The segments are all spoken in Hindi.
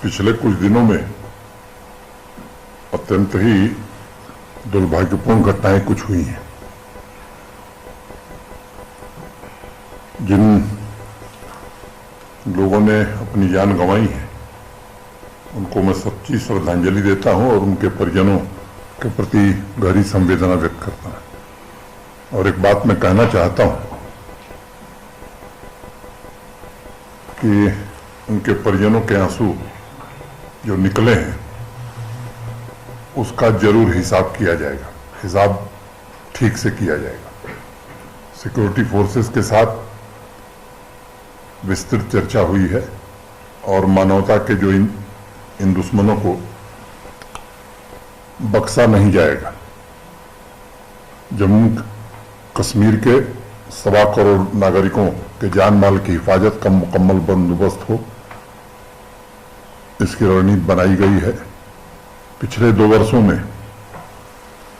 पिछले कुछ दिनों में अत्यंत ही दुर्भाग्यपूर्ण घटनाएं कुछ हुई हैं। जिन लोगों ने अपनी जान गंवाई है उनको मैं सच्ची श्रद्धांजलि देता हूं और उनके परिजनों के प्रति गहरी संवेदना व्यक्त करता हूं। और एक बात मैं कहना चाहता हूं कि उनके परिजनों के आंसू जो निकले हैं उसका जरूर हिसाब किया जाएगा, हिसाब ठीक से किया जाएगा। सिक्योरिटी फोर्सेस के साथ विस्तृत चर्चा हुई है और मानवता के जो इन दुश्मनों को बख्शा नहीं जाएगा। जम्मू कश्मीर के 1.25 करोड़ नागरिकों के जान माल की हिफाजत का मुकम्मल बंदोबस्त हो, इसकी रणनीति बनाई गई है। पिछले 2 वर्षों में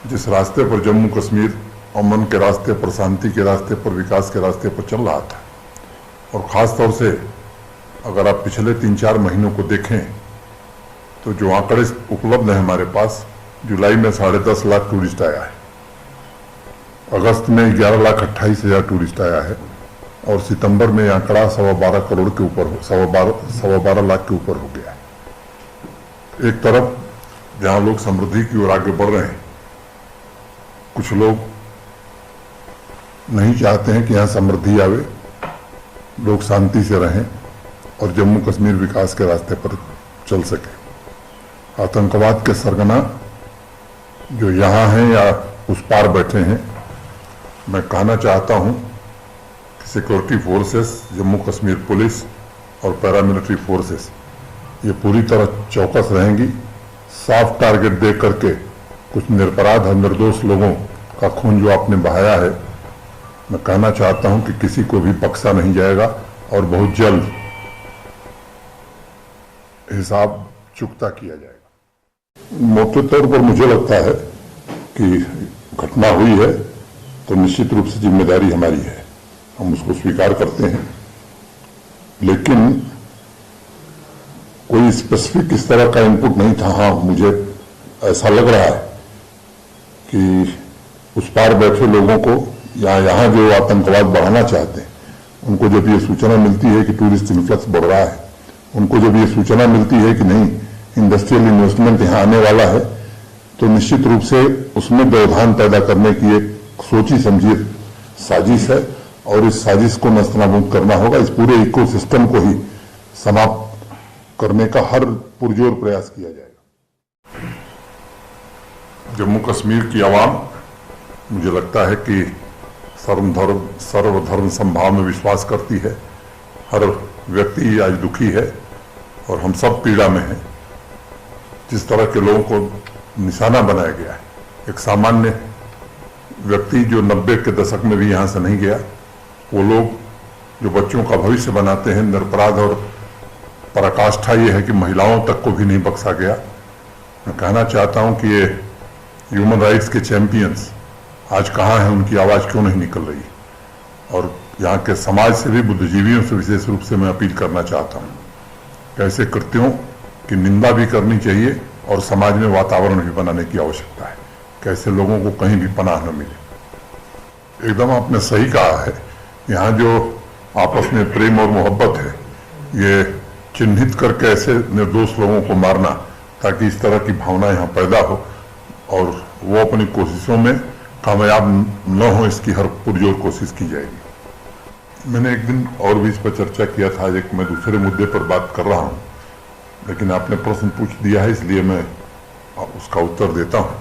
जिस रास्ते पर जम्मू कश्मीर अमन के रास्ते पर, शांति के रास्ते पर, विकास के रास्ते पर चल रहा था, और ख़ास तौर से अगर आप पिछले 3-4 महीनों को देखें तो जो आंकड़े उपलब्ध हैं हमारे पास, जुलाई में 10.5 लाख टूरिस्ट आया है, अगस्त में 11,28,000 टूरिस्ट आया है, और सितंबर में आंकड़ा 12.25 करोड़ के ऊपर, 12.25 लाख के ऊपर हो गया है। एक तरफ जहां लोग समृद्धि की ओर आगे बढ़ रहे हैं, कुछ लोग नहीं चाहते हैं कि यहां समृद्धि आवे, लोग शांति से रहें और जम्मू कश्मीर विकास के रास्ते पर चल सके। आतंकवाद के सरगना जो यहाँ हैं या उस पार बैठे हैं, मैं कहना चाहता हूँ कि security forces, Jammu Kashmir police और पैरामिलिट्री फोर्सेस ये पूरी तरह चौकस रहेंगी। साफ टारगेट दे करके कुछ निरपराध और निर्दोष लोगों का खून जो आपने बहाया है, मैं कहना चाहता हूं कि किसी को भी बख्शा नहीं जाएगा और बहुत जल्द हिसाब चुकता किया जाएगा। मोटे तौर पर मुझे लगता है कि घटना हुई है तो निश्चित रूप से जिम्मेदारी हमारी है, हम उसको स्वीकार करते हैं, लेकिन कोई स्पेसिफिक इस तरह का इनपुट नहीं था। हाँ, मुझे ऐसा लग रहा है कि उस पार बैठे लोगों को या यहाँ जो आतंकवाद बढ़ाना चाहते हैं, उनको जब ये सूचना मिलती है कि टूरिस्ट इन्फ्लक्स बढ़ रहा है, उनको जब ये सूचना मिलती है कि नहीं इंडस्ट्रियल इन्वेस्टमेंट यहाँ आने वाला है, तो निश्चित रूप से उसमें व्यवधान पैदा करने की एक सोची समझी साजिश है, और इस साजिश को नस्तनाबूद करना होगा। इस पूरे इकोसिस्टम को ही समाप्त करने का हर पुरजोर प्रयास किया जाएगा। जम्मू कश्मीर की आवाम, मुझे लगता है कि सर्वधर्म संभाव में विश्वास करती है। हर व्यक्ति आज दुखी है और हम सब पीड़ा में हैं। जिस तरह के लोगों को निशाना बनाया गया है, एक सामान्य व्यक्ति जो 90 के दशक में भी यहाँ से नहीं गया, वो लोग जो बच्चों का भविष्य बनाते हैं, निरपराध, और पराकाष्ठा ये है कि महिलाओं तक को भी नहीं बख्शा गया। मैं कहना चाहता हूँ कि ये ह्यूमन राइट्स के चैंपियंस आज कहाँ हैं, उनकी आवाज़ क्यों नहीं निकल रही? और यहाँ के समाज से भी, बुद्धिजीवियों से विशेष रूप से मैं अपील करना चाहता हूँ कि ऐसे कृत्यों की निंदा भी करनी चाहिए और समाज में वातावरण भी बनाने की आवश्यकता है कि ऐसे लोगों को कहीं भी पनाह न मिले। एकदम आपने सही कहा है, यहाँ जो आपस में प्रेम और मोहब्बत है, ये चिन्हित करके ऐसे निर्दोष लोगों को मारना ताकि इस तरह की भावना यहाँ पैदा हो और वो अपनी कोशिशों में कामयाब न हो, इसकी हर पुरजोर कोशिश की जाएगी। मैंने एक दिन और भी इस पर चर्चा किया था, आज एक मैं दूसरे मुद्दे पर बात कर रहा हूँ, लेकिन आपने प्रश्न पूछ दिया है इसलिए मैं उसका उत्तर देता हूँ।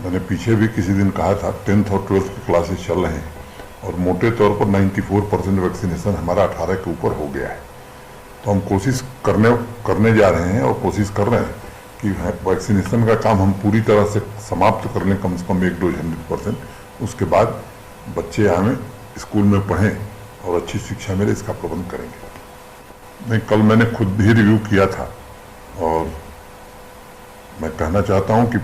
मैंने पीछे भी किसी दिन कहा था, 10th और 12th की क्लासेस चल रहे हैं और मोटे तौर पर 94% वैक्सीनेशन हमारा 18 के ऊपर हो गया है। तो हम कोशिश करने जा रहे हैं और कोशिश कर रहे हैं कि वैक्सीनेशन का काम हम पूरी तरह से समाप्त कर लें, कम से कम 1 डोज 100%। उसके बाद बच्चे आए स्कूल में पढ़ें और अच्छी शिक्षा मिले, इसका प्रबंध करेंगे। नहीं, कल मैंने खुद भी रिव्यू किया था और मैं कहना चाहता हूं कि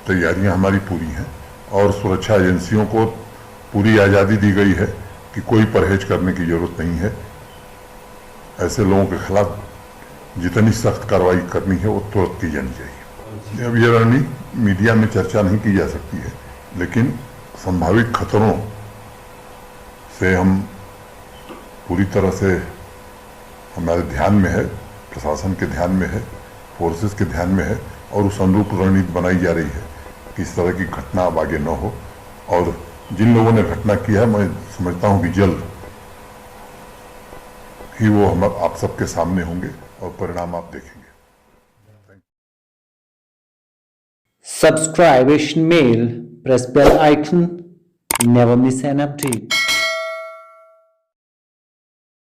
तैयारियां हमारी पूरी हैं और सुरक्षा एजेंसियों को पूरी आज़ादी दी गई है कि कोई परहेज करने की जरूरत नहीं है। ऐसे लोगों के खिलाफ जितनी सख्त कार्रवाई करनी है वो तुरंत की जानी चाहिए। अब ये रणनीति मीडिया में चर्चा नहीं की जा सकती है, लेकिन संभावित खतरों से हम पूरी तरह से हमारे ध्यान में है, प्रशासन के ध्यान में है, फोर्सेस के ध्यान में है, और उस अनुरूप रणनीति बनाई जा रही है कि इस तरह की घटना अब आगे न हो। और जिन लोगों ने घटना की है, मैं समझता हूं कि जल्द ही वो हम आप सबके सामने होंगे और परिणाम आप देखेंगे। Subscribe Asian Mail, press bell icon, never miss an update.